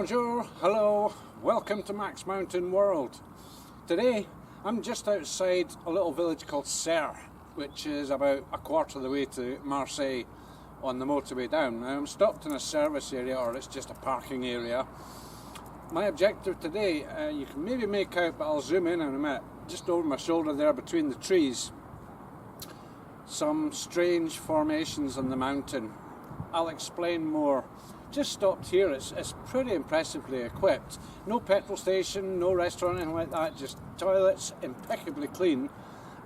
Bonjour, hello, welcome to MaxMountainWorld. Today I'm just outside a little village called Les-Orres, which is about a quarter of the way to Marseille on the motorway down. Now I'm stopped in a service area, or it's just a parking area. My objective today, you can maybe make out, but I'll zoom in a minute, just over my shoulder there between the trees, some strange formations on the mountain. I'll explain more. Just stopped here. It's pretty impressively equipped. No petrol station, no restaurant, anything like that, just toilets, impeccably clean,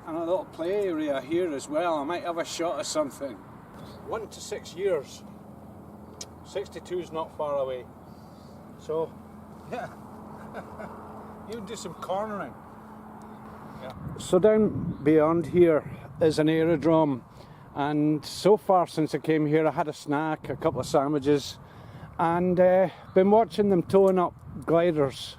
and a little play area here as well. I might have a shot of something. 1 to 6 years. 62 is not far away. So, yeah, you can do some cornering. Yeah. So down beyond here is an aerodrome, and so far since I came here I had a snack, a couple of sandwiches, and been watching them towing up gliders.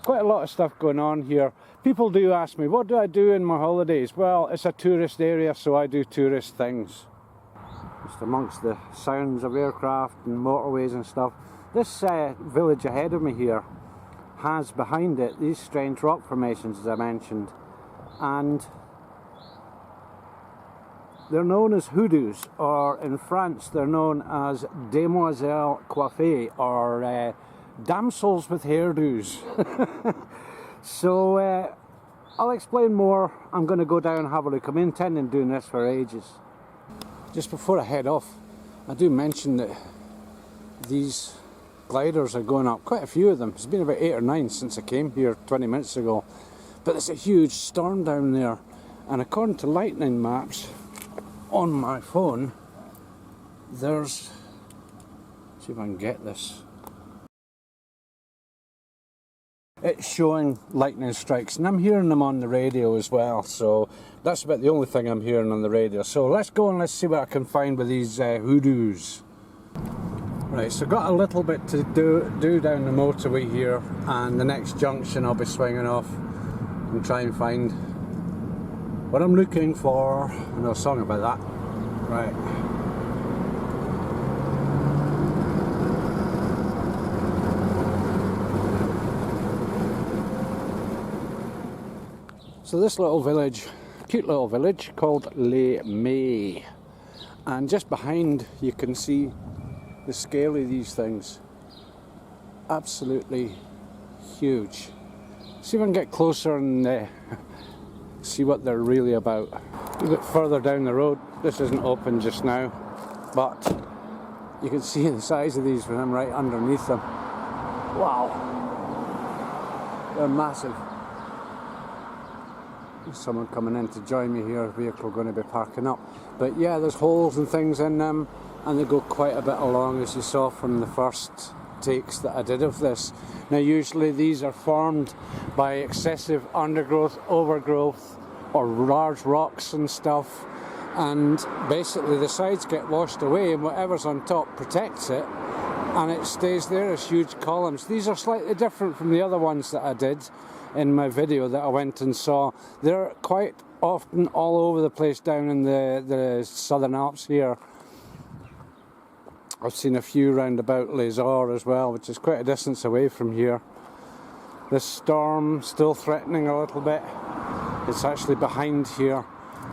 Quite a lot of stuff going on here. People do ask me, what do I do in my holidays? Well, it's a tourist area, so I do tourist things. Just amongst the sounds of aircraft and motorways and stuff. This village ahead of me here has behind it these strange rock formations, as I mentioned, and they're known as HooDoos, or in France they're known as Demoiselles coiffées, or damsels with hairdos. So I'll explain more. I'm going to go down and have a look. I'm intending doing this for ages. Just before I head off, I do mention that these gliders are going up, quite a few of them. It's been about 8 or 9 since I came here 20 minutes ago, but there's a huge storm down there, and according to lightning maps on my phone, there's, see if I can get this, it's showing lightning strikes, and I'm hearing them on the radio as well, so that's about the only thing I'm hearing on the radio. So let's go and let's see what I can find with these HooDoos. Right, so got a little bit to do down the motorway here, and the next junction I'll be swinging off and try and find what I'm looking for. I know a song about that. Right. So this little village, cute little village called Les-Orres, and just behind you can see the scale of these things. Absolutely huge. See if I can get closer and see what they're really about. A bit further down the road, this isn't open just now, but you can see the size of these when I'm right underneath them. Wow, they're massive. There's someone coming in to join me here, a vehicle going to be parking up. But yeah, there's holes and things in them, and they go quite a bit along, as you saw from the first takes that I did of this. Now usually these are formed by excessive undergrowth, overgrowth, or large rocks and stuff, and basically the sides get washed away and whatever's on top protects it, and it stays there as huge columns. These are slightly different from the other ones that I did in my video that I went and saw. They're quite often all over the place down in the Southern Alps here. I've seen a few round about Les-Orres as well, which is quite a distance away from here. This storm still threatening a little bit. It's actually behind here.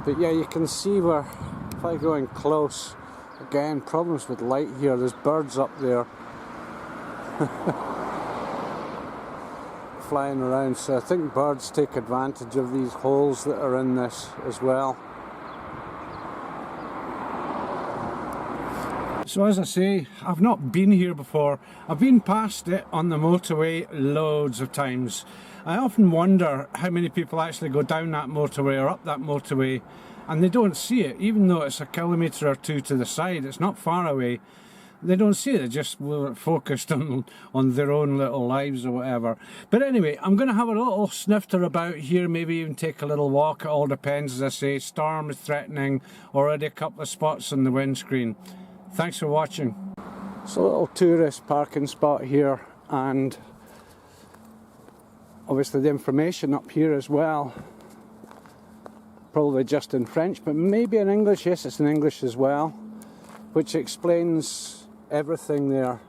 But yeah, you can see where, if I go in close, again, problems with light here. There's birds up there flying around, so I think birds take advantage of these holes that are in this as well. So as I say, I've not been here before. I've been past it on the motorway loads of times. I often wonder how many people actually go down that motorway or up that motorway and they don't see it, even though it's a kilometre or two to the side. It's not far away. They don't see it, they're just focused on their own little lives or whatever. But anyway, I'm going to have a little snifter about here, maybe even take a little walk. It all depends, as I say. Storm is threatening, already a couple of spots on the windscreen. Thanks for watching. It's a little tourist parking spot here, and obviously the information up here as well, probably just in French, but maybe in English. Yes, it's in English as well, which explains everything there.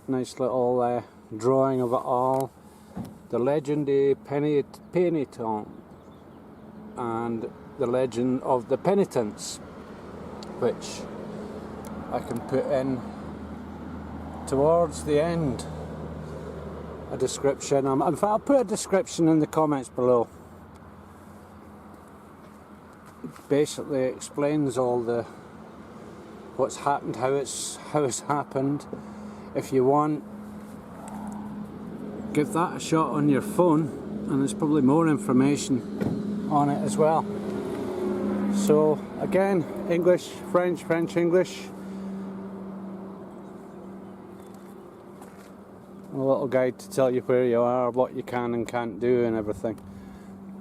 Nice little drawing of it all. The legend des Penitents and the legend of the Penitents, which I can put in towards the end. A description. In fact, I'll put a description in the comments below. It basically explains all the what's happened, how it's happened. If you want, give that a shot on your phone, and there's probably more information on it as well. So again, English, French, French, English. A little guide to tell you where you are, what you can and can't do and everything.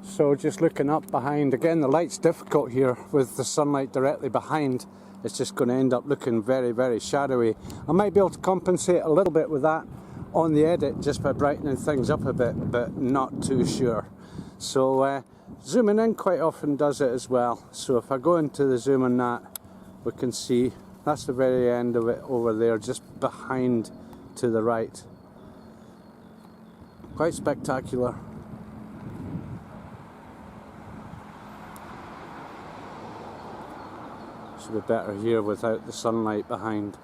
So just looking up behind, again the light's difficult here with the sunlight directly behind. It's just going to end up looking very, very shadowy. I might be able to compensate a little bit with that on the edit just by brightening things up a bit, but not too sure. So zooming in quite often does it as well. So if I go into the zoom on that, we can see that's the very end of it over there, just behind to the right. Quite spectacular. Should be better here without the sunlight behind.